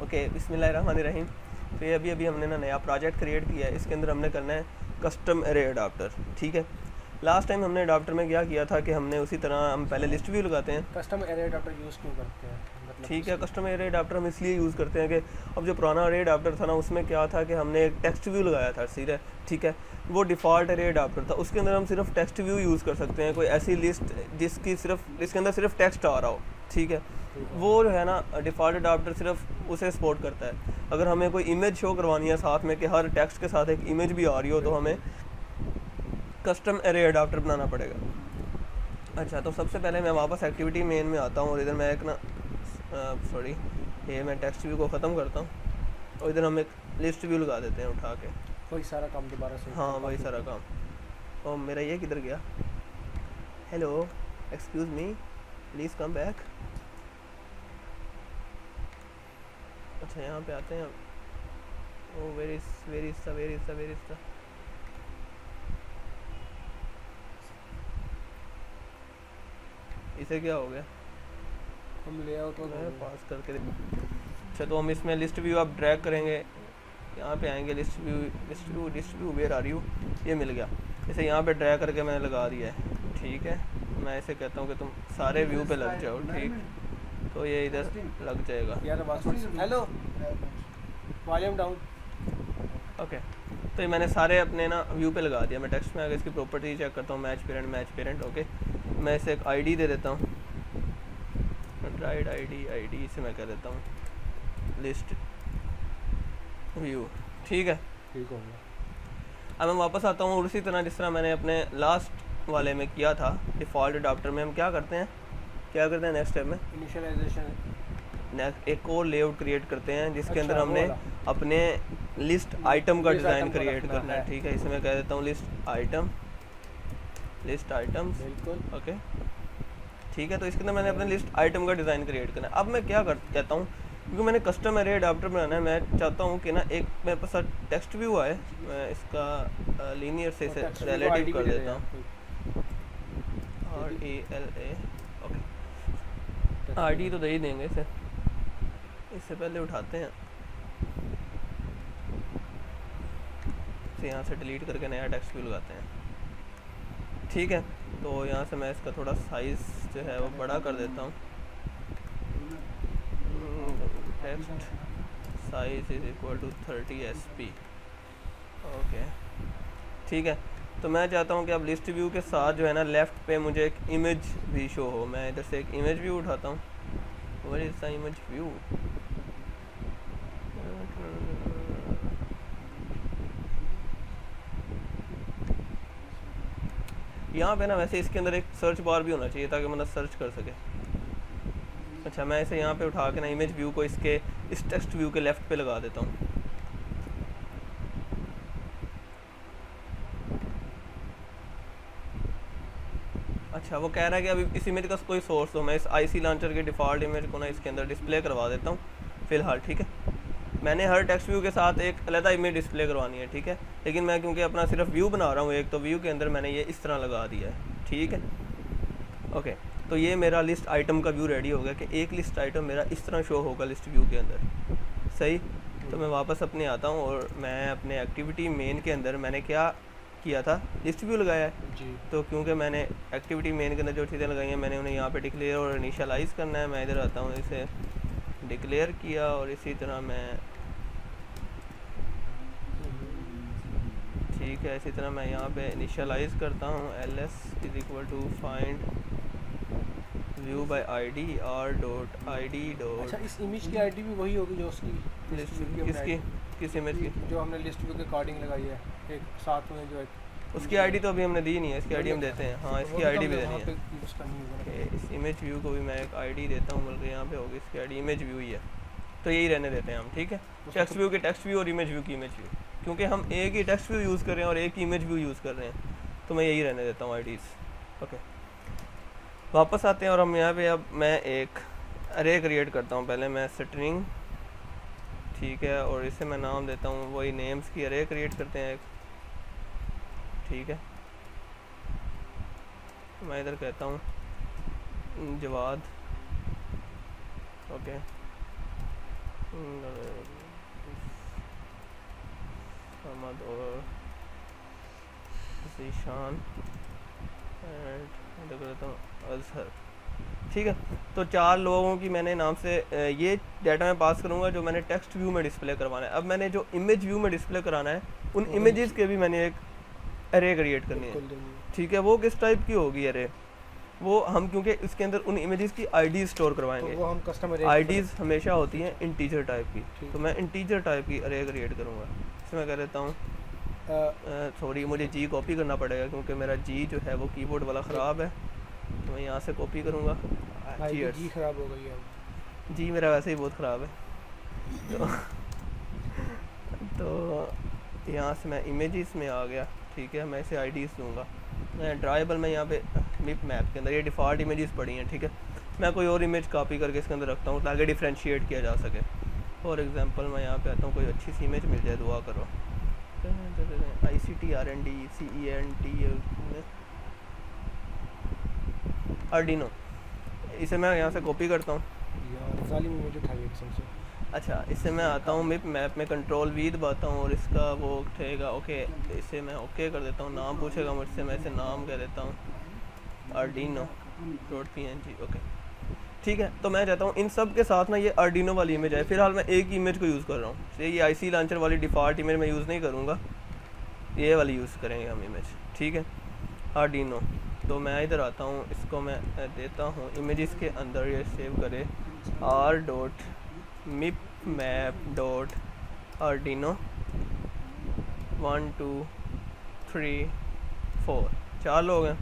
Okay, बिस्मिल्लाहिर्रहमानिर्रहीम। तो ये अभी हमने ना नया प्रोजेक्ट क्रिएट किया है। इसके अंदर हमने करना है कस्टम एरे अडाप्टर। ठीक है, लास्ट टाइम हमने अडाप्टर में क्या किया था कि हमने उसी तरह हम पहले लिस्ट व्यू लगाते हैं। कस्टम एरे अडाप्टर यूज़ क्यों करते हैं, मतलब ठीक है, कस्टम एरे अडाप्टर हम इसलिए यूज़ करते हैं कि अब जो पुराना एरे अडाप्टर था ना, उसमें क्या था कि हमने एक टेक्स्ट व्यू लगाया था सीधे। ठीक है, वो डिफ़ॉल्ट एरे अडाप्टर था, उसके अंदर हम सिर्फ टेक्स्ट व्यू यूज़ कर सकते हैं। कोई ऐसी लिस्ट जिसके अंदर सिर्फ टेक्स्ट आ रहा हो। ठीक है, वो जो है ना डिफ़ॉल्ट अडाप्टर सिर्फ उसे सपोर्ट करता है। अगर हमें कोई इमेज शो करवानी है साथ में कि हर टेक्स्ट के साथ एक इमेज भी आ रही हो, तो हमें कस्टम एरे अडाप्टर बनाना पड़ेगा। अच्छा, तो सबसे पहले मैं वापस एक्टिविटी मेन में आता हूँ और इधर मैं एक ना सॉरी, ये मैं टेक्स्ट व्यू को ख़त्म करता हूँ और इधर हम एक लिस्ट व्यू लगा देते हैं उठा के। वही सारा काम दोबारा से। हाँ, वही सारा काम। और मेरा ये किधर गया? Hello, excuse me, please come back. अच्छा, यहाँ पे आते हैं। ओ वेर इज द इसे क्या हो गया? हम ले आओ तो मैं पास करके अच्छा, तो हम इसमें लिस्ट व्यू आप ड्रैग करेंगे, यहाँ पे आएंगे list view where are you, ये मिल गया। इसे यहाँ पे ड्रैग करके मैंने लगा दिया है। ठीक है, मैं इसे कहता हूँ कि तुम सारे व्यू पे लग जाओ। ठीक, तो ये इधर लग जाएगा। Hello, volume down. ओके, तो ये मैंने सारे अपने ना व्यू पे लगा दिया। मैं टेक्स्ट में आगे इसकी प्रॉपर्टी चेक करता हूँ, मैच पेरेंट। ओके, मैं इसे एक आईडी दे देता हूँ, राइट आईडी इसे मैं कह देता हूँ लिस्ट व्यू। ठीक है, ठीक हो गया। अब मैं वापस आता हूँ और उसी तरह जिस तरह मैंने अपने लास्ट वाले में किया था, डिफ़ॉल्ट अडाप्टर में हम क्या करते हैं नेक्स्ट स्टेप में इनिशियलाइजेशन, एक और लेआउट क्रिएट करते हैं जिसके अंदर हमने अपने लिस्ट आइटम का डिज़ाइन क्रिएट करना है। ठीक है, इसे मैं कह देता हूँ लिस्ट आइटम्स। बिल्कुल ओके, ठीक है, तो इसके अंदर मैंने अपने लिस्ट आइटम का डिज़ाइन क्रिएट करना है। अब मैं क्या कहता हूँ, क्योंकि मैंने कस्टम एरे अडाप्टर बनाना है, मैं चाहता हूँ कि ना एक मेरे पास टेक्स्ट व्यू आए, मैं इसका लीनियर से इसे रिलेटिव कर देता हूँ, RELA। ओके, आईडी तो दे ही देंगे इसे। इससे पहले उठाते हैं इसे, यहाँ से डिलीट करके नया टेक्स्ट व्यू लगाते हैं। ठीक है, तो यहाँ से मैं इसका थोड़ा साइज़ जो है वो बड़ा कर देता हूँ। Text size is equal to 30 SP। Okay, ठीक है, तो मैं चाहता हूँ कि अब लिस्ट व्यू के साथ जो है ना लेफ़्ट पे मुझे एक इमेज भी शो हो। मैं इधर से एक इमेज व्यू उठाता हूँ। Where is the image view? यहाँ पे ना वैसे इसके अंदर एक सर्च बार भी होना चाहिए ताकि मतलब सर्च कर सके। अच्छा, मैं इसे यहाँ पे उठा के ना इमेज व्यू को इस टेक्स्ट व्यू के लेफ़्ट पे लगा देता हूँ। अच्छा, वो कह रहा है कि अभी इस इमेज का कोई सोर्स हो। मैं इस IC लॉन्चर के डिफ़ॉल्ट इमेज को ना इसके अंदर डिस्प्ले करवा देता हूँ फ़िलहाल। ठीक है, मैंने हर टेक्स्ट व्यू के साथ एक अलग इमेज डिस्प्ले करवानी है। ठीक है, लेकिन मैं क्योंकि अपना सिर्फ व्यू बना रहा हूँ एक, तो व्यू के अंदर मैंने ये इस तरह लगा दिया है। ठीक है, ओके, तो ये मेरा लिस्ट आइटम का व्यू रेडी हो गया कि एक लिस्ट आइटम मेरा इस तरह शो होगा लिस्ट व्यू के अंदर। सही, तो मैं वापस अपने आता हूँ और मैं अपने एक्टिविटी मेन के अंदर मैंने क्या किया था, लिस्ट व्यू लगाया है जी। तो क्योंकि मैंने एक्टिविटी मेन के अंदर जो चीज़ें लगाई हैं मैंने उन्हें यहाँ पे डिक्लेयर और इनिशियलाइज़ करना है। मैं इधर आता हूँ, इसे डिक्लेयर किया और इसी तरह मैं, ठीक है, इसी तरह मैं यहाँ पे इनिशियलाइज़ करता हूँ ls is equal to find view by ID r.id dot. अच्छा, इस इमेज की आईडी भी वही होगी जो उसकी लिस्ट किस इमेज की जो हमने लिस्ट व्यू के अकॉर्डिंग लगाई है, एक साथ में जो एक उसकी आईडी तो अभी हमने दी नहीं है, इसकी आईडी हम देते हैं। हाँ, इसकी आईडी भी देनी है। उसका नहीं होगा। ओके, इस इमेज व्यू को भी मैं एक आईडी देता हूँ, बल्कि यहाँ पे होगी इसकी आईडी इमेज व्यू ही है, तो यही रहने देते हैं हम। ठीक है, टेक्स्ट व्यू की टेक्स्ट व्यू और इमेज व्यू की इमेज व्यू, क्योंकि हम एक ही टेक्स्ट व्यू यूज़ कर रहे हैं और एक ही इमेज व्यू यूज़ कर रहे हैं, तो मैं यही रहने देता हूँ आईडीज़। ओके, वापस आते हैं और हम यहाँ पे अब मैं एक अरे क्रिएट करता हूँ। पहले मैं स्ट्रिंग, ठीक है, और इसे मैं नाम देता हूँ, वही नेम्स की अरे क्रिएट करते हैं एक। ठीक है, मैं इधर कहता हूँ जवाद। ओके, समद और ज़ीशान एंड करता हूँ अजहर। ठीक है, तो 4 लोगों की मैंने नाम से ये डाटा मैं पास करूँगा जो मैंने टेक्स्ट व्यू में डिस्प्ले करवाना है। अब मैंने जो इमेज व्यू में डिस्प्ले कराना है उन इमेजेस के भी मैंने एक एरे क्रिएट करनी है। ठीक है, वो किस टाइप की होगी एरे, वो हम क्योंकि इसके अंदर उन इमेजेस की आईडी स्टोर करवाएंगे। तो वो हम कस्टमर आईडीज़ हमेशा होती हैं इंटीजर टाइप की, तो मैं इंटीजर टाइप की एरे क्रिएट करूँगा। इसमें मैं कह देता हूँ सॉरी मुझे जी कॉपी करना पड़ेगा क्योंकि मेरा जी जो है वो कीबोर्ड वाला ख़राब है, तो मैं यहाँ से कॉपी करूँगा। जी ख़राब हो गई है, जी मेरा वैसे ही बहुत ख़राब है। तो यहाँ से मैं इमेजेस में आ गया। ठीक है, मैं इसे आईडीज़ दूँगा। मैं ड्राइबल में यहाँ पे मिप मैप के अंदर ये डिफ़ॉल्ट इमेजेस पड़ी हैं। ठीक है, मैं कोई और इमेज कॉपी करके इसके अंदर रखता हूँ ताकि डिफ्रेंशिएट किया जा सके। फॉर एग्जांपल मैं यहाँ पे आता हूँ, कोई अच्छी सी इमेज मिल जाए, दुआ करो। ICT RND CENT आर्डिनो, इसे मैं यहाँ से कॉपी करता हूँ। यार जालिम इमेज उठाइए कसम से। अच्छा, इससे मैं आता हूँ मिप मैप में कंट्रोल वी दबाता हूँ और इसका वो उठेगा। ओके, इसे मैं ओके कर देता हूँ। नाम पूछेगा मुझसे, मैं इसे नाम कह देता हूँ arduino.png। ओके ठीक है, तो मैं चाहता हूँ इन सब के साथ ना ये आर्डिनो वाली इमेज है। फिलहाल मैं एक ही इमेज को यूज़ कर रहा हूँ, ये IC लॉन्चर वाली डिफ़ॉल्ट इमेज मैं यूज़ नहीं करूँगा, ये वाली यूज़ करेंगे हम इमेज। ठीक है, आर्डिनो। तो मैं इधर आता हूँ, इसको मैं देता हूँ इमेजेस के अंदर, ये सेव करे r.mipmap.arduino 1 2 3 4 4 लोग हैं।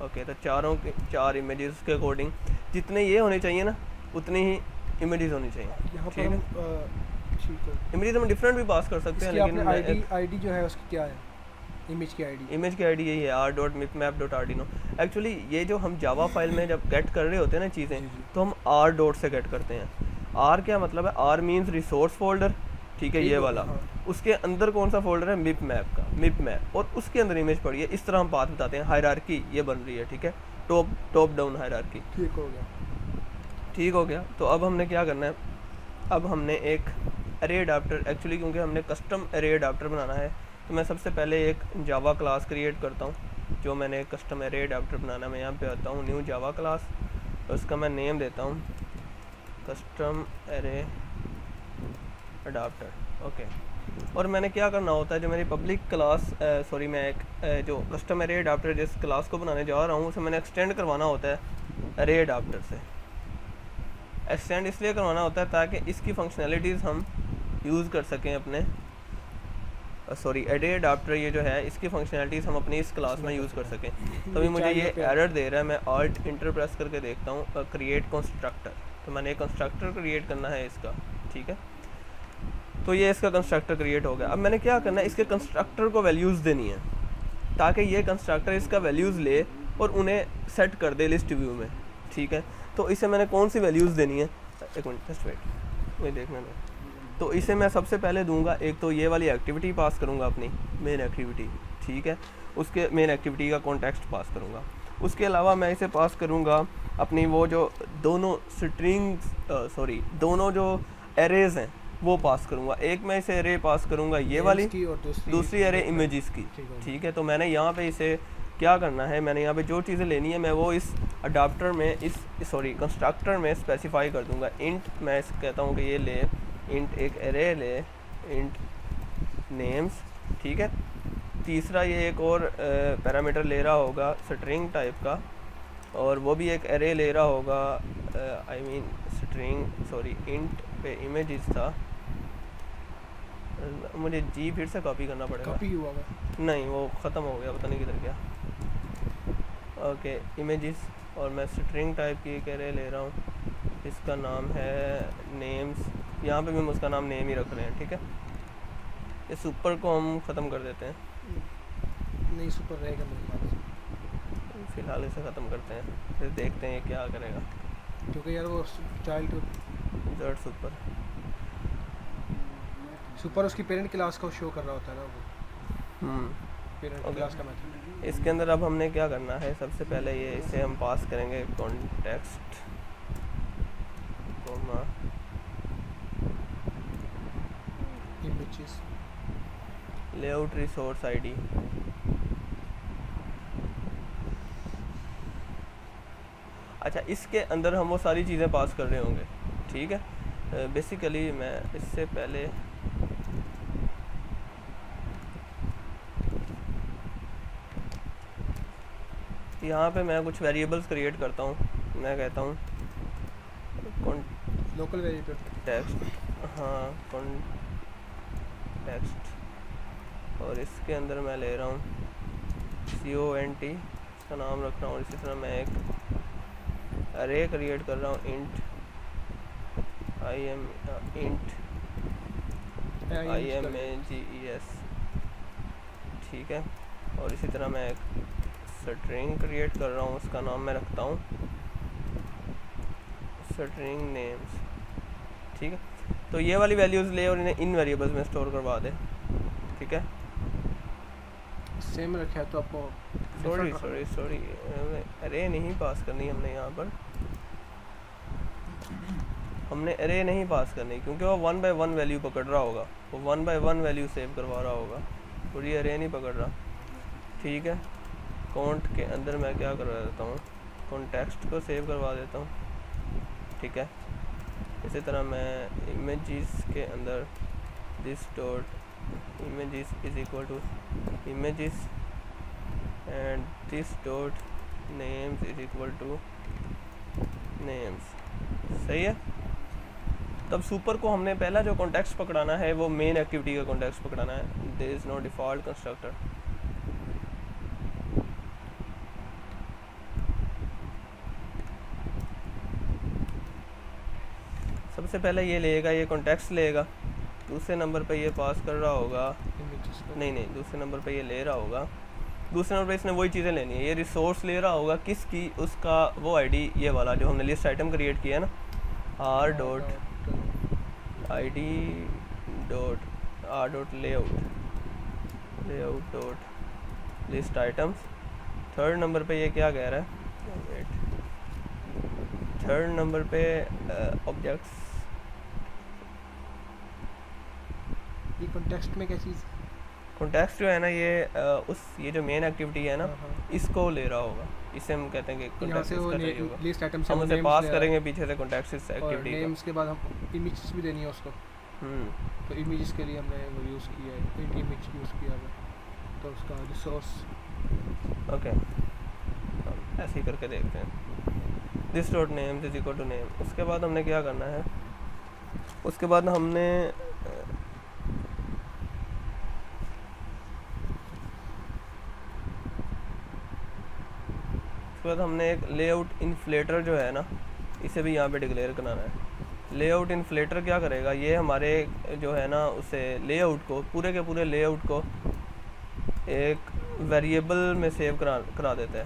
ओके, तो चारों के 4 इमेजेस के अकॉर्डिंग जितने ये होने चाहिए ना उतनी ही इमेजेस होनी चाहिए। यहाँ ठीक है, इमेजेस हम डिफरेंट भी पास कर सकते हैं, लेकिन आईडी जो है उसकी क्या है, इमेज की आईडी यही है r.mipmap.arduino। एक्चुअली ये जो हम जावा फाइल में जब गेट कर रहे होते हैं ना चीज़ें, तो हम r डॉट से गेट करते हैं। r क्या मतलब है, r मीन्स रिसोर्स फोल्डर। ठीक है, ये वाला। हाँ। उसके अंदर कौन सा फोल्डर है, मिप मैप का, मिप मैप, और उसके अंदर इमेज पड़ी है। इस तरह हम बात बताते हैं, हायरार्की ये बन रही है। ठीक है, टॉप डाउन हायरार्की। ठीक हो गया, ठीक हो गया। तो अब हमने क्या करना है, अब हमने एक एरे अडाप्टर, एक्चुअली क्योंकि हमने कस्टम एरे अडाप्टर बनाना है, तो मैं सबसे पहले एक जावा क्लास क्रिएट करता हूँ। जो मैंने कस्टम एरे अडाप्टर बनाना, मैं यहाँ पे आता हूँ न्यू जावा क्लास, तो उसका मैं नेम देता हूँ कस्टम एरे अडाप्टर। ओके, और मैंने क्या करना होता है, जो मेरी पब्लिक क्लास सॉरी मैं एक जो कस्टम एरे अडाप्टर जिस क्लास को बनाने जा रहा हूँ उसे मैंने एक्सटेंड करवाना होता है एरे अडाप्टर से। एक्सटेंड इसलिए करवाना होता है ताकि इसकी फंक्शनैलिटीज़ हम यूज़ कर सकें अपने सॉरी एरे अडाप्टर ये जो है इसकी फंक्शनैलिटीज़ हम अपनी इस क्लास में यूज़ कर सकें। तभी मुझे ये एरर दे रहा है। मैं ऑल्ट इंटर प्रेस करके देखता हूँ, क्रिएट कंस्ट्रक्टर। तो मैंने एक कंस्ट्रक्टर क्रिएट करना है इसका। ठीक है, तो ये इसका कंस्ट्रक्टर क्रिएट हो गया। अब मैंने क्या करना है, इसके कंस्ट्रक्टर को वैल्यूज़ देनी है ताकि ये कंस्ट्रक्टर इसका वैल्यूज़ ले और उन्हें सेट कर दे लिस्ट व्यू में। ठीक है, तो इसे मैंने कौन सी वैल्यूज़ देनी है, एक मिनट जस्ट वेट, मैं देखना है। तो इसे मैं सबसे पहले दूंगा, एक तो ये वाली एक्टिविटी पास करूंगा अपनी मेन एक्टिविटी। ठीक है, उसके मेन एक्टिविटी का कॉन्टेक्स्ट पास करूंगा। उसके अलावा मैं इसे पास करूंगा अपनी वो जो दोनों दोनों जो एरेज हैं वो पास करूंगा। एक मैं इसे एरे पास करूंगा ये वाली, और दूसरी एरे इमेजेस की। ठीक है, तो मैंने यहाँ पे इसे क्या करना है, मैंने यहाँ पे जो चीज़ें लेनी है मैं वो इस अडाप्टर में कंस्ट्रक्टर में स्पेसिफाई कर दूंगा। इंट मैं इस कहता हूँ कि ये ले इंट एक एरे ले इंट नेम्स। ठीक है, तीसरा ये एक और पैरामीटर ले रहा होगा स्ट्रिंग टाइप का, और वो भी एक एरे ले रहा होगा इंट पे इमेजेस था। मुझे जी फिर से कॉपी करना पड़ेगा। कॉपी हुआ है? नहीं, वो ख़त्म हो गया, पता नहीं किधर गया। ओके, इमेजेस, और मैं स्ट्रिंग टाइप की एक एरे ले रहा हूँ, इसका नाम है नेम्स। यहाँ पे भी हम उसका नाम नेम ही रख रहे हैं। ठीक है, ये सुपर को हम ख़त्म कर देते हैं। नहीं, सुपर रहेगा मेरे पास, फ़िलहाल इसे ख़त्म करते हैं, फिर देखते हैं ये क्या करेगा। क्योंकि यार वो चाइल्ड सुपर उसकी पेरेंट क्लास को शो कर रहा होता है ना, वो पेरेंट क्लास का मेथड। इसके अंदर अब हमने क्या करना है, सबसे पहले ये इसे हम पास करेंगे context images layout resource ID. अच्छा, इसके अंदर हम वो सारी चीज़ें पास कर रहे होंगे, ठीक है। बेसिकली मैं इससे पहले यहाँ पे मैं कुछ वेरिएबल्स क्रिएट करता हूँ। मैं कहता हूँ लोकल वेरिएबल टेक्स्ट, हाँ टेक्स्ट, और इसके अंदर मैं ले रहा हूँ CONT, इसका नाम रख रहा हूँ। इसी तरह मैं एक अरे क्रिएट कर रहा हूँ int IMAGES, ठीक है। और इसी तरह मैं एक स्ट्रिंग क्रिएट कर रहा हूँ, उसका नाम मैं रखता हूँ स्ट्रिंग नेम्स, ठीक है। तो ये वाली वैल्यूज़ ले और इन्हें इन वेरिएबल्स में स्टोर करवा दे, ठीक है। सेम रखा है तो आपको सॉरी अरे नहीं पास करनी हमने यहाँ पर, हमने अरे नहीं पास करनी, क्योंकि वो 1 by 1 वैल्यू पकड़ रहा होगा, वो 1 by 1 वैल्यू सेव करवा रहा होगा, पूरी अरे नहीं पकड़ रहा, ठीक है। काउंट के अंदर मैं क्या करवा देता हूँ, कॉन्टेक्स्ट को सेव करवा देता हूँ, ठीक है। इसी तरह मैं इमेजेस के अंदर this dot images is equal to images and this dot names is equal to names, सही है। तब सुपर को हमने पहला जो कॉन्टेक्स्ट पकड़ाना है वो मेन एक्टिविटी का कॉन्टेक्स्ट पकड़ाना है। There is no default constructor. सबसे पहले ये लेगा, ये कॉन्टेक्स्ट लेगा, दूसरे नंबर पे ये पास कर रहा होगा, नहीं दूसरे नंबर पे ये ले रहा होगा, दूसरे नंबर पे इसने वही चीज़ें लेनी है। ये रिसोर्स ले रहा होगा किसकी, उसका वो आईडी, ये वाला जो हमने लिस्ट आइटम क्रिएट किया है ना, r dot layout dot list items. Third number पे ये क्या कह रहा है, थर्ड नंबर पे ऑब्जेक्ट्स, ये कॉन्टेक्स्ट में क्या चीज़, कॉन्टेक्स्ट जो है ना ये जो मेन एक्टिविटी है ना, इसको ले रहा होगा, इसे हम कहते हैं कि कॉन्टेक्स्ट इसका चाहिए होगा। लिस्ट आइटम से हम उसे पास करेंगे पीछे से कॉन्टेक्स्ट इस एक्टिविटी का। नेम्स के बाद हम इमेजेस भी देनी है उसको, तो इमेजेस के लिए हमने वो यूज़ किया है, इंट इमेज यूज़ किया है, तो उसका रिसोर्स ओके ऐसे ही करके देखते हैं। This dot names is equal to name. उसके बाद हमने क्या करना है, उसके बाद हमने एक लेआउट इन्फ्लेटर जो है ना, इसे भी यहाँ पे डिक्लेयर कराना है। लेआउट इन्फ्लेटर क्या करेगा, ये हमारे जो है ना उसे लेआउट को, पूरे के पूरे लेआउट को एक वेरिएबल में सेव करा देता है।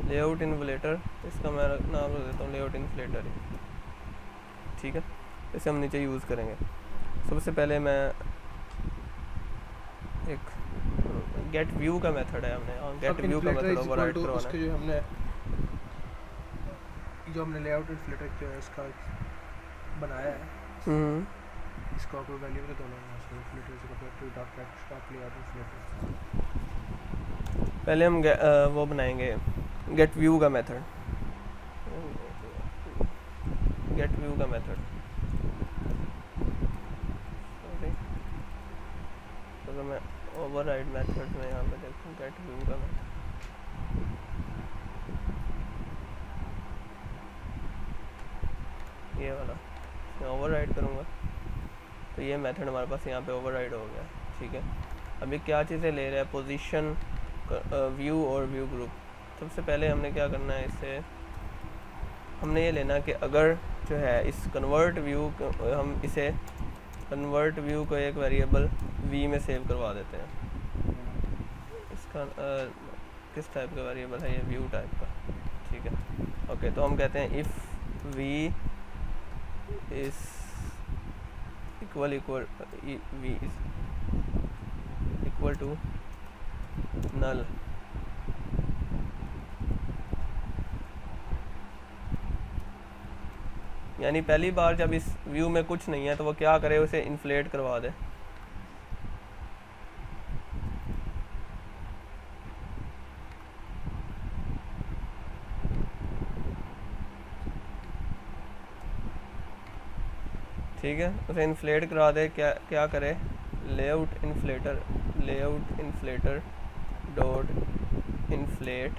लेआउट इन्फ्लेटर, इसका मैं नाम रख देता हूँ लेआउट इन्फ्लेटर, ठीक है। इसे हम नीचे यूज़ करेंगे। सबसे पहले मैं एक गेट व्यू का मेथड है, हमने गेट व्यू का मेथड ओवरराइड करवाना है। जो हमने लेआउट इन्फ्लेटर जो है इसका बनाया है, इसको आपको वैल्यू में दोनों है, इसको इन्फ्लेटर से compare dot text dot layout inflator. पहले हम वो बनाएंगे गेट व्यू का मेथड, गेट व्यू का मेथड, तो मैं ओवरराइड मेथड में यहाँ पे देखूँ गेट व्यू का मेथड, ये वाला मैं ओवरराइड करूँगा तो ये मेथड हमारे पास यहाँ पे ओवरराइड हो गया, ठीक है। अभी क्या चीज़ें ले रहा है, पोजीशन, व्यू और व्यू ग्रुप। सबसे पहले हमने क्या करना है, इससे हमने ये लेना कि अगर जो है इस कन्वर्ट व्यू, हम इसे कन्वर्ट व्यू को एक वेरिएबल v में सेव करवा देते हैं। इसका किस टाइप का वेरिएबल है, ये व्यू टाइप का, ठीक है। ओके, तो हम कहते हैं if v is equal v is equal to null, यानी पहली बार जब इस व्यू में कुछ नहीं है तो वो क्या करे, उसे इन्फ्लेट करवा दे, ठीक है, उसे इन्फ्लेट करा दे। क्या क्या करे, लेआउट इन्फ्लेटर डॉट इन्फ्लेट।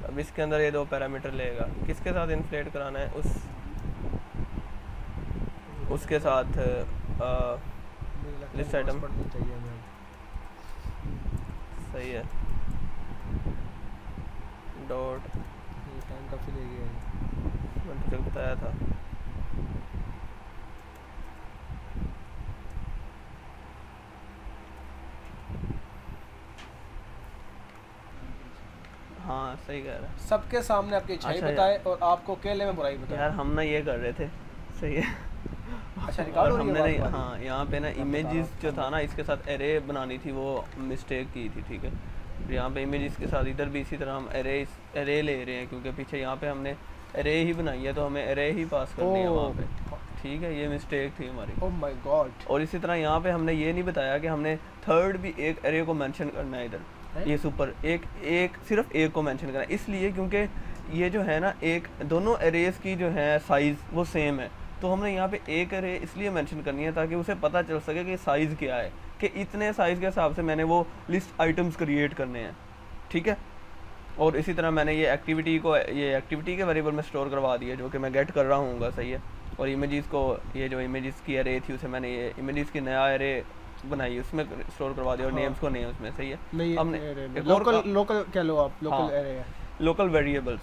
अब इसके अंदर ये 2 पैरामीटर लेगा। किसके साथ इन्फ्लेट कराना है, उसके साथ लिस्ट आइटम। सही है, डॉट टाइम काफ़ी ले गया मैंने तुझे बताया था। हाँ सही कह रहा है। सबके सामने आपकी अच्छाई अच्छा बताए और आपको अकेले में बुराई बताए। यार हम ना ये कर रहे थे, सही है। अच्छा रिकॉर्ड हो रही है हमने नहीं, बात हमारी? हाँ यहाँ पे ना इमेजेस जो था ना इसके साथ एरे बनानी थी, वो मिस्टेक की थी, ठीक है। यहाँ पे इमेजेस के साथ इधर भी इसी तरह हम एरे ले रहे हैं, क्योंकि पीछे यहाँ पे हमने एरे ही बनाई है, तो हमें एरे ही पास करनी है वहाँ पे, ठीक है। ये मिस्टेक थी हमारी। Oh my God. और इसी तरह यहाँ पे हमने ये नहीं बताया कि हमने थर्ड भी एक एरे को मेंशन करना है इधर, ये सुपर एक सिर्फ एक को मेंशन करना है, इसलिए क्योंकि ये जो है ना एक दोनों एरेज की जो है साइज़ वो सेम है, तो हमने यहाँ पे एक एरे इसलिए मेंशन करनी है ताकि उसे पता चल सके कि साइज़ क्या है, कि इतने साइज़ के हिसाब से मैंने वो लिस्ट आइटम्स क्रिएट करने हैं, ठीक है। और इसी तरह मैंने ये एक्टिविटी के वेरिएबल में स्टोर करवा दिया, जो कि मैं गेट कर रहा हूँ, सही है। और इमेजेस को, ये जो इमेजेस की एरे थी उसे मैंने ये इमेजेस की नया एरे बनाई, उसमें स्टोर करवा दिया, और नेम्स को नहीं उसमें, सही है। नहीं हमने लोकल क्या लो आप, लोकल एरे है, लोकल वेरिएबल्स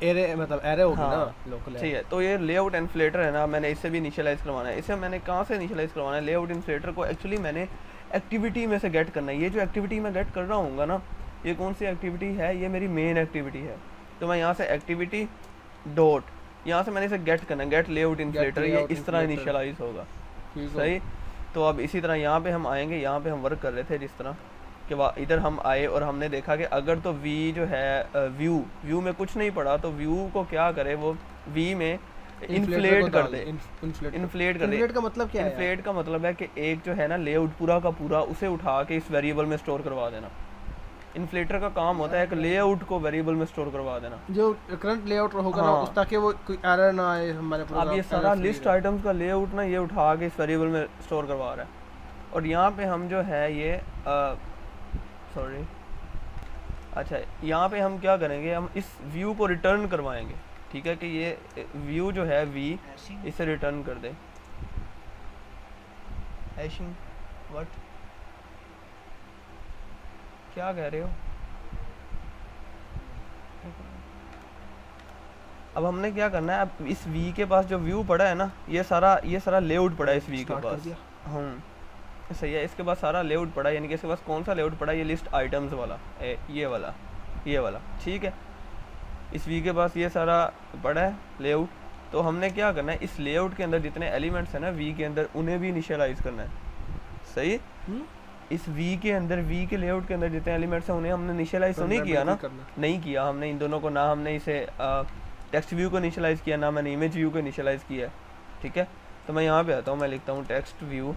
एरे मतलब एरे होगी हाँ, ना लोकल। ठीक है। तो ये लेआउट इन्फ्लेटर है ना, मैंने इससे भी इनिशियलाइज करवाना है। इसे मैंने कहाँ से इनिशियलाइज करवाना है, लेआउट इन्फ्लेटर को एक्चुअली मैंने एक्टिविटी में से गेट करना है। ये जो एक्टिविटी मैं गेट कर रहा हूँ ना, ये कौन सी एक्टिविटी है, ये मेरी मेन एक्टिविटी है। तो मैं यहाँ से एक्टिविटी डॉट, यहाँ से मैंने इसे गेट करना है, गेट लेआउट इन्फ्लेटर, ये इस तरह इनिशियलाइज होगा, सही। तो अब इसी तरह यहाँ पे हम आएंगे, यहाँ पे हम वर्क कर रहे थे जिस तरह कि इधर हम आए और हमने देखा कि अगर तो वी जो है व्यू में कुछ नहीं पड़ा, तो व्यू को क्या करे, वो वी में इन्फ्लेट कर दे। इन्फ्लेट कर दे। इन्फ्लेट का मतलब क्या है? इन्फ्लेट का मतलब है कि एक जो है ना लेआउट पूरा का पूरा उसे उठा के इस वेरिएबल में स्टोर करवा देना। इन्फ्लेटर का काम होता है एक लेआउट को वेरिएबल में स्टोर करवा देना, जो करंट लेआउट होगा ना, उस ताकि वो कोई एरर ना आए हमारे प्रोग्राम। अब ये सारा लिस्ट आइटम्स का लेआउट ना ये उठा के इस वेरिएबल में स्टोर करवा रहा है। और यहाँ पे हम जो है ये सॉरी, अच्छा यहाँ पे हम क्या करेंगे, हम इस व्यू को रिटर्न करवाएंगे, ठीक है, कि ये व्यू जो है वी इसे रिटर्न कर दे। हैशिंग व्हाट, क्या कह रहे हो? अब हमने क्या करना है, अब इस वी के पास जो व्यू पड़ा है ना, ये सारा लेआउट पड़ा है इस वी के पास, सही है। इसके पास सारा लेआउट पड़ा है, यानी कि इसके पास कौन सा लेआउट पड़ा है, ये लिस्ट आइटम्स वाला, ये वाला, ठीक है। इस वी के पास ये सारा पड़ा है लेआउट। तो हमने क्या करना है, इस लेआउट के अंदर जितने एलिमेंट्स हैं ना वी के अंदर, उन्हें भी इनिशियलाइज करना है, सही। इस वी के अंदर, वी के लेआउट के अंदर जितने एलिमेंट्स हैं उन्हें हमने इनिशियलाइज तो नहीं किया ना, नहीं किया हमने इन दोनों को, ना हमने इसे टेक्स्ट व्यू को इनिशियलाइज किया, ना मैंने इमेज व्यू को इनिशियलाइज किया, ठीक है। तो मैं यहाँ पे आता हूँ, मैं लिखता हूँ टेक्स्ट व्यू,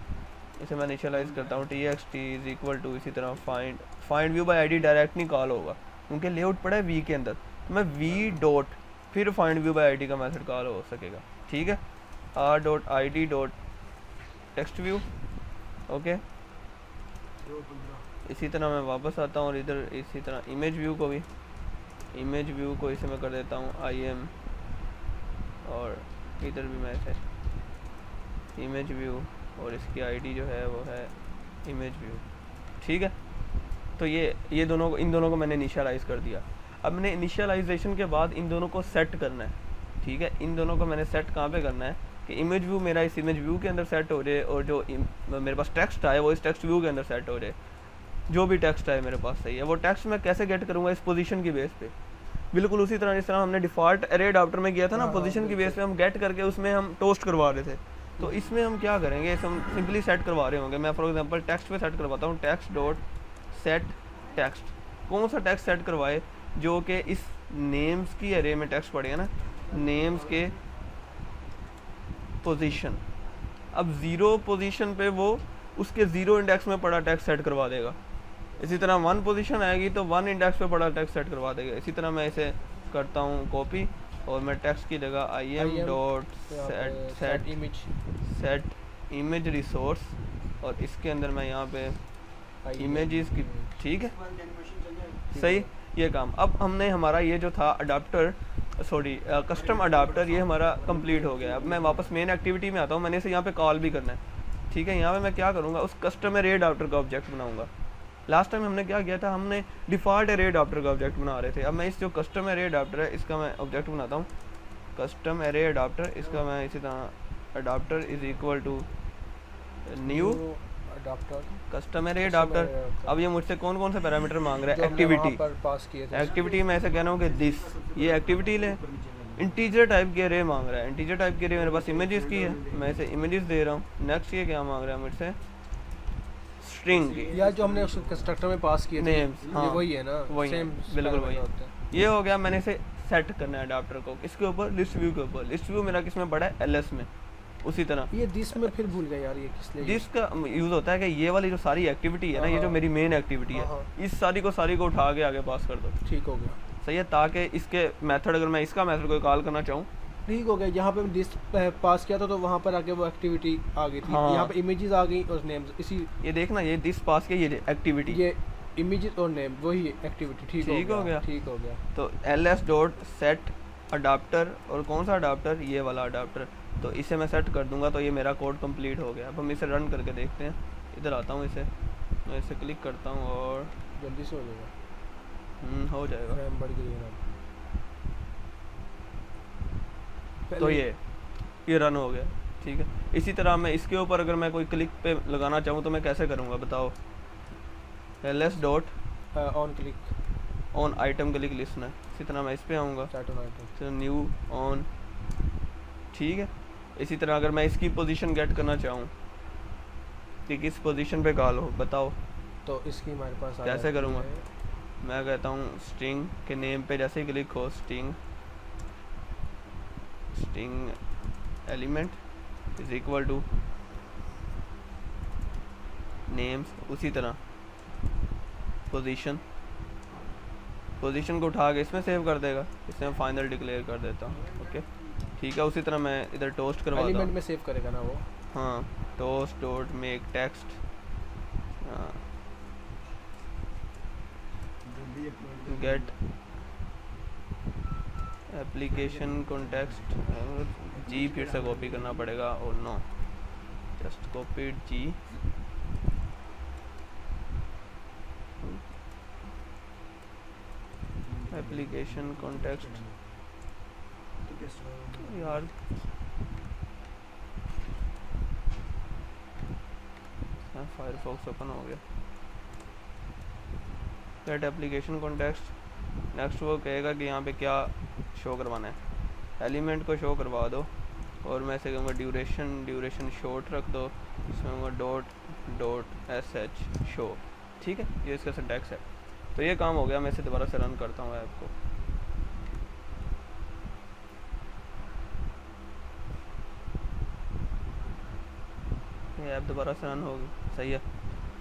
इसे मैं इनिशियलाइज करता हूँ txt इज इक्वल टू, इसी तरह find view bye ID direct नहीं कॉल होगा क्योंकि लेआउट पड़ा है वी के अंदर, तो मैं वी डॉट फिर फाइंड व्यू बाय आईडी का मेथड कॉल हो सकेगा, ठीक है। r.id.textView, okay. इसी तरह मैं वापस आता हूँ और इधर इसी तरह इमेज व्यू को इसे मैं कर देता हूँ im, और इधर भी मैं इसे इमेज व्यू और इसकी आईडी जो है वो है इमेज व्यू, ठीक है। तो ये इन दोनों को मैंने इनिशियलाइज़ कर दिया। अब मैंने इनिशियलाइजेशन के बाद इन दोनों को सेट करना है, ठीक है। इन दोनों को मैंने सेट कहाँ पे करना है कि इमेज व्यू मेरा इस इमेज व्यू के अंदर सेट हो जाए, और जो मेरे पास टेक्स्ट आए वो इस टेक्स्ट व्यू के अंदर सेट हो जाए। जो भी टेक्स्ट आए मेरे पास, सही है। वो टेक्स्ट मैं कैसे गेट करूँगा, इस पोजीशन की बेस पे, बिल्कुल उसी तरह जिस तरह हमने डिफ़ॉल्ट एरे अडॉप्टर में किया था ना, पोजीशन की बेस पे हम गेट करके उसमें हम टोस्ट करवा रहे थे। तो इसमें हम क्या करेंगे, हम सिंपली सेट करवा रहे होंगे। मैं फॉर एग्जांपल टेक्स्ट पे सेट करवाता हूँ, टेक्स्ट डॉट सेट टेक्स्ट। कौन सा टेक्स्ट सेट करवाए, जो कि इस नेम्स की एरे में टेक्स्ट पड़ेगा ना, नेम्स के पोजीशन। अब 0 पोजीशन पे वो उसके 0 इंडेक्स में पड़ा टेक्स्ट सेट करवा देगा। इसी तरह 1 पोजीशन आएगी तो 1 इंडेक्स पे पड़ा टेक्स्ट सेट करवा देगा। इसी तरह मैं इसे करता हूँ कॉपी और मैं टेक्स्ट की जगह im dot set image set image resource, और इसके अंदर मैं यहाँ पे इमेजेस की, ठीक है सही ये काम। अब हमने हमारा ये जो था अडाप्टर सॉरी कस्टम अडाप्टर ये हमारा कंप्लीट हो गया। अब मैं वापस मेन एक्टिविटी में आता हूँ, मैंने इसे यहाँ पे कॉल भी करना है, ठीक है। यहाँ पे मैं क्या करूँगा, उस कस्टम एरे अडाप्टर का ऑब्जेक्ट बनाऊँगा। लास्ट टाइम हमने क्या किया था, हमने डिफ़ॉल्ट एरे अडाप्टर का ऑब्जेक्ट बना रहे थे। अब मैं इस जो कस्टम एरे अडाप्टर है इसका मैं ऑब्जेक्ट बनाता हूँ, कस्टम एरे अडाप्टर। इसका मैं इसी तरह adapter is equal to new adapter custom array adapter. अब ये मुझसे कौन कौन से पैरामीटर मांग रहा है, एक्टिविटी पर पास किए थे। एक्टिविटी मैं ऐसे कह रहा हूँ कि दिस ये एक्टिविटी ले। इंटीजर टाइप के एरे मांग रहा है, इंटीजर टाइप के एरे मेरे पास इमेजेस की है, मैं इसे इमेजेस दे रहा हूँ। नेक्स्ट ये क्या मांग रहा है मुझसे, स्ट्रिंग की, या जो हमने उस कंस्ट्रक्टर में पास किए थे नेम्स, हाँ ये वही है ना, वही है, सेम बिल्कुल वही है। ये हो गया, मैंने इसे सेट करना है अडाप्टर को इसके ऊपर, लिस्ट व्यू के ऊपर। लिस्ट व्यू मेरा किस में पड़ा है, एलएस में। उसी तरह ये दिस में फिर भूल गए यार, ये किस लिए जिसका यूज़ होता है कि ये वाली जो सारी एक्टिविटी है ना, ये जो मेरी मेन एक्टिविटी है, इस सारी को उठा के आगे पास कर दो, ठीक हो गया, सही है। ताकि इसके मेथड, अगर मैं इसका मेथड कोई कॉल करना चाहूँ, ठीक हो गया। यहाँ पे दिस पास किया था तो वहाँ पर आके वो एक्टिविटी आ गई थी। हाँ। यहाँ पे इमेजेस आ गई और नेम्स, इसी ये देखना, ये दिस पास के ये एक्टिविटी, ये इमेजेस और नेम वही एक्टिविटी, ठीक हो गया, ठीक हो गया। तो ls डॉट सेट अडाप्टर, और कौन सा अडाप्टर, ये वाला अडाप्टर, तो इसे मैं सेट कर दूंगा तो ये मेरा कोड कंप्लीट हो गया। अब हम इसे रन करके देखते हैं। इधर आता हूँ, मैं इसे क्लिक करता हूँ और जल्दी से हो जाएगा, हो जाएगा। रैम बढ़ गई है। तो ये रन हो गया, ठीक है। इसी तरह मैं इसके ऊपर अगर मैं कोई क्लिक पे लगाना चाहूँ तो मैं कैसे करूँगा बताओ, ls dot on click on item click list है। इसी तरह मैं इस पे आऊँगा, तो न्यू ऑन, ठीक है। इसी तरह अगर मैं इसकी पोजीशन गेट करना चाहूँ कि किस पोजीशन पे कॉल हो बताओ, तो इसकी हमारे पास कैसे करूँगा, मैं कहता हूँ स्ट्रिंग के नेम पे जैसे ही क्लिक हो, string element is equal two names. उसी तरह पोजीशन को उठा के इसमें सेव कर देगा, इसे मैं फाइनल डिक्लेयर कर देता हूँ, ओके ठीक है। उसी तरह मैं इधर टोस्ट करवा दूँ, एलिमेंट में सेव करेगा ना वो, हाँ, toast dot make text get application context जी, फिर से कॉपी करना पड़ेगा, और नो जस्ट कॉपीड जी, एप्लीकेशन कॉन्टेक्स्ट यार, फायरफॉक्स ओपन हो गया। गेट एप्लीकेशन कॉन्टेक्स्ट, नेक्स्ट वो कहेगा कि यहाँ पे क्या शो करवाना है, एलिमेंट को शो करवा दो, और मैं ऐसे कहूँगा ड्यूरेशन शॉर्ट रख दो, इसमें कहूँगा डॉट एस एच शो, ठीक है। ये इसका सिंटैक्स है। तो ये काम हो गया। मैं इसे दोबारा से रन करता हूँ ऐप को, ये ऐप दोबारा से रन होगी, सही है।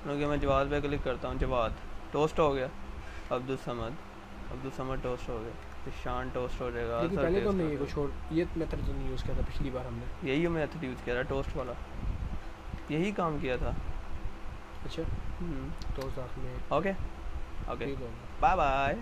क्योंकि मैं जवाद पे क्लिक करता हूँ, जवाद टोस्ट हो गया, अब्दुल समद टोस्ट हो गया, शान टोस्ट हो जाएगा। लेकिन पहले तो हमने ये कुछ और ये मेथड तो नहीं यूज़ किया था, पिछली बार हमने यही मेथड यूज़ किया था, टोस्ट वाला, यही काम किया था। अच्छा, टोस्ट आपने, ओके बाय बाय।